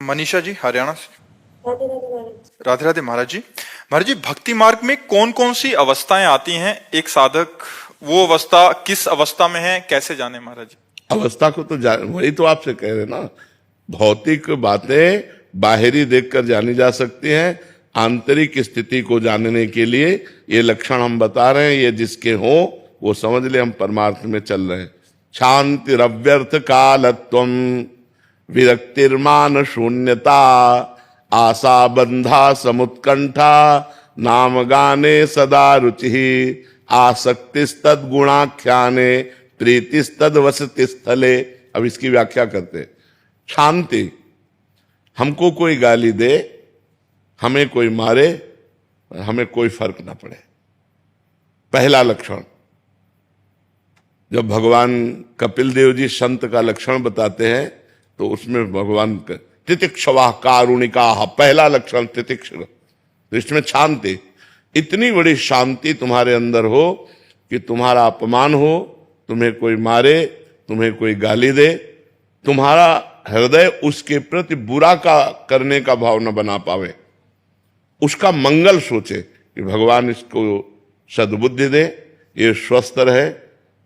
मनीषा जी, हरियाणा से। राधे राधे महाराज। राधे राधे महाराज जी। महाराज जी, भक्ति मार्ग में कौन कौन सी अवस्थाएं आती हैं? एक साधक वो अवस्था किस अवस्था में है, कैसे जाने महाराज जी? अवस्था को तो वही तो आपसे कह रहे ना, भौतिक बातें बाहरी देखकर जानी जा सकती हैं। आंतरिक स्थिति को जानने के लिए ये लक्षण हम बता रहे हैं, ये जिसके हो वो समझ ले हम परमार्थ में चल रहे हैं। शांति रव्यर्थ कालत्वम, विरक्तिर्मान शून्यता, आशा बंधा समुत्कंठा, नाम गाने सदा रुचि, आसक्तिस्तद गुणाख्याने, प्रीतिस्तद वसति स्थले। अब इसकी व्याख्या करते हैं। शांति, हमको कोई गाली दे, हमें कोई मारे, हमें कोई फर्क ना पड़े, पहला लक्षण। जब भगवान कपिल देव जी संत का लक्षण बताते हैं तो उसमें भगवान तितिक्षवा कारुणिका, पहला लक्षण तितिक्ष। तो इसमें शांति, इतनी बड़ी शांति तुम्हारे अंदर हो कि तुम्हारा अपमान हो, तुम्हें कोई मारे, तुम्हें कोई गाली दे, तुम्हारा हृदय उसके प्रति बुरा का करने का भाव न बना पावे, उसका मंगल सोचे कि भगवान इसको सद्बुद्धि दे, ये स्वस्थ रहे,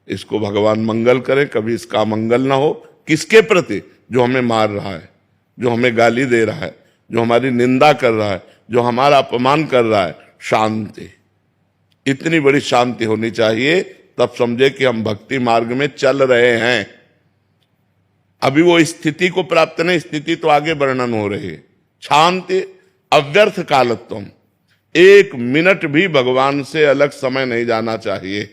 इसको भगवान मंगल करे, कभी इसका मंगल ना हो। किसके प्रति? जो हमें मार रहा है, जो हमें गाली दे रहा है, जो हमारी निंदा कर रहा है, जो हमारा अपमान कर रहा है। शांति, इतनी बड़ी शांति होनी चाहिए, तब समझे कि हम भक्ति मार्ग में चल रहे हैं। अभी वो स्थिति को प्राप्त नहीं, स्थिति तो आगे वर्णन हो रही है। शांति अव्यर्थ कालत्वम, एक मिनट भी भगवान से अलग समय नहीं जाना चाहिए।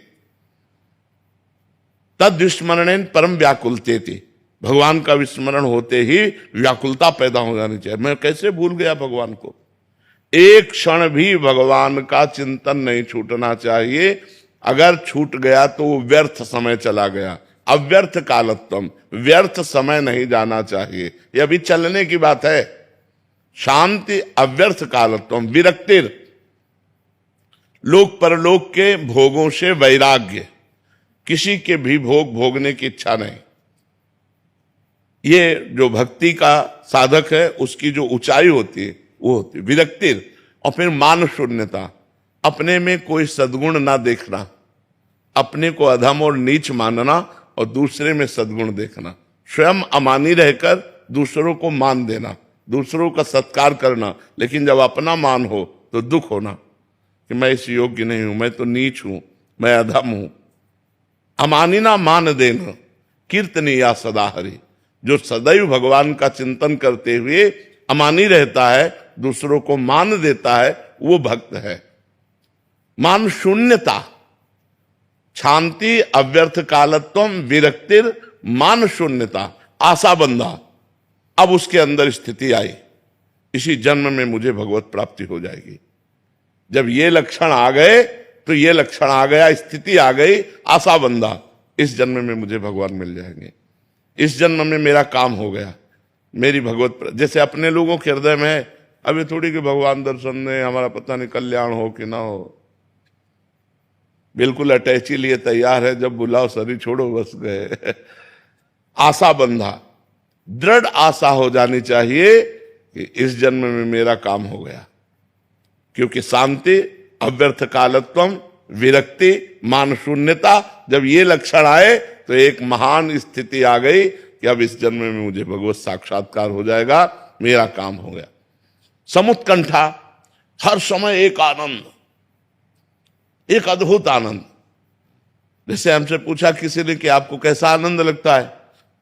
तद विस्मरणेन परम व्याकुलते थी, भगवान का विस्मरण होते ही व्याकुलता पैदा हो जानी चाहिए। मैं कैसे भूल गया भगवान को? एक क्षण भी भगवान का चिंतन नहीं छूटना चाहिए। अगर छूट गया तो वो व्यर्थ समय चला गया। अव्यर्थ कालत्वम, व्यर्थ समय नहीं जाना चाहिए। ये अभी चलने की बात है। शांति अव्यर्थ कालत्वम, विरक्तिर, लोक परलोक के भोगों से वैराग्य, किसी के भी भोग भोगने की इच्छा नहीं। ये जो भक्ति का साधक है उसकी जो ऊंचाई होती है वो होती है विरक्तिर। और फिर मान शून्यता, अपने में कोई सद्गुण ना देखना, अपने को अधम और नीच मानना और दूसरे में सद्गुण देखना। स्वयं अमानी रहकर दूसरों को मान देना, दूसरों का सत्कार करना, लेकिन जब अपना मान हो तो दुख होना कि मैं इस योग्य नहीं हूं, मैं तो नीच हूं, मैं अधम हूं। अमानिना मान देना, कीर्तनीया सदा हरि, जो सदैव भगवान का चिंतन करते हुए अमानी रहता है, दूसरों को मान देता है, वो भक्त है। मान शून्यता, शांति अव्यर्थ कालत्वम, विरक्तिर, मान शून्यता, आशा बंधा। अब उसके अंदर स्थिति आई, इसी जन्म में मुझे भगवत प्राप्ति हो जाएगी। जब ये लक्षण आ गए तो ये लक्षण आ गया, स्थिति आ गई, आशा बंधा, इस जन्म में मुझे भगवान मिल जाएंगे, इस जन्म में मेरा काम हो गया, मेरी भगवत। जैसे अपने लोगों के हृदय में है, अभी थोड़ी कि भगवान दर्शन दे, हमारा पता नहीं कल्याण हो कि ना हो, बिल्कुल अटैची लिए तैयार है, जब बुलाओ सरी छोड़ो बस गए। आशा बंधा, दृढ़ आशा हो जानी चाहिए कि इस जन्म में मेरा काम हो गया। क्योंकि शांति अव्यर्थ कालत्वम, विरक्ति, मान शून्यता, जब ये लक्षण आए तो एक महान स्थिति आ गई कि अब इस जन्म में मुझे भगवत साक्षात्कार हो जाएगा, मेरा काम हो गया। समुत्कंठा, हर समय एक आनंद, एक अद्भुत आनंद। जैसे हमसे पूछा किसी ने कि आपको कैसा आनंद लगता है,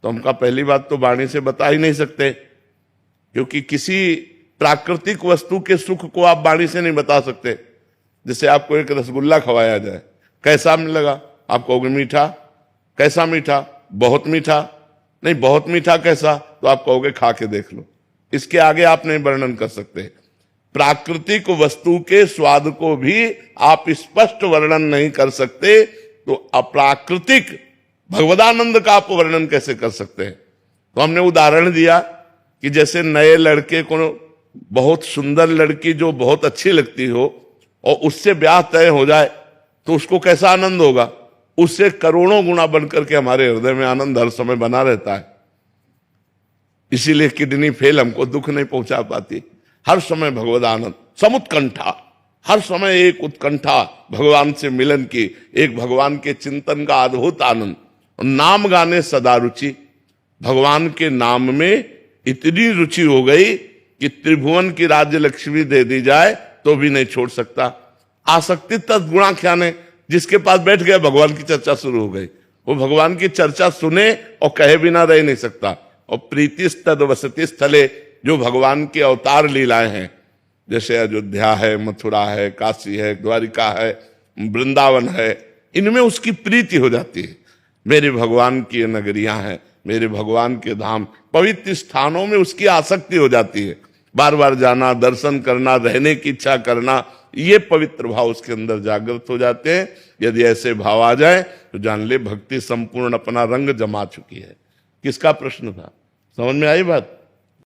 तो हम कहा पहली बात तो वाणी से बता ही नहीं सकते, क्योंकि किसी प्राकृतिक वस्तु के सुख को आप वाणी से नहीं बता सकते। जैसे आपको एक रसगुल्ला खवाया जाए, कैसा लगा? आप कहोगे मीठा। कैसा मीठा? बहुत मीठा। नहीं, बहुत मीठा कैसा? तो आप कहोगे खा के देख लो। इसके आगे आप नहीं वर्णन कर सकते। प्राकृतिक वस्तु के स्वाद को भी आप स्पष्ट वर्णन नहीं कर सकते, तो अप्राकृतिक भगवदानंद का आप वर्णन कैसे कर सकते हैं? तो हमने उदाहरण दिया कि जैसे नए लड़के को बहुत सुंदर लड़की जो बहुत अच्छी लगती हो और उससे ब्याह तय हो जाए तो उसको कैसा आनंद होगा? उससे करोड़ों गुना बनकर के हमारे हृदय में आनंद हर समय बना रहता है। इसीलिए किडनी फेल हमको दुख नहीं पहुंचा पाती। हर समय भगवद आनंद, समुत्कंठा, हर समय एक उत्कंठा भगवान से मिलन की, एक भगवान के चिंतन का अद्भुत आनंद। नाम गाने सदा रुचि, भगवान के नाम में इतनी रुचि हो गई कि त्रिभुवन की राज्य लक्ष्मी दे दी जाए तो भी नहीं छोड़ सकता। आसक्ति तद्गुणाख्याने, जिसके पास बैठ गया भगवान की चर्चा शुरू हो गई, वो भगवान की चर्चा सुने और कहे बिना रह नहीं सकता। और प्रीतिस्तद वसति स्थले, जो भगवान के अवतार लीलाएं हैं, जैसे अयोध्या है, मथुरा है, काशी है, द्वारिका है, वृंदावन है, इनमें उसकी प्रीति हो जाती है। मेरे भगवान की नगरियां हैं, मेरे भगवान के धाम, पवित्र स्थानों में उसकी आसक्ति हो जाती है। बार बार जाना, दर्शन करना, रहने की इच्छा करना, ये पवित्र भाव उसके अंदर जागृत हो जाते हैं। यदि ऐसे भाव आ जाए तो जान ले भक्ति संपूर्ण अपना रंग जमा चुकी है। किसका प्रश्न था, समझ में आई बात?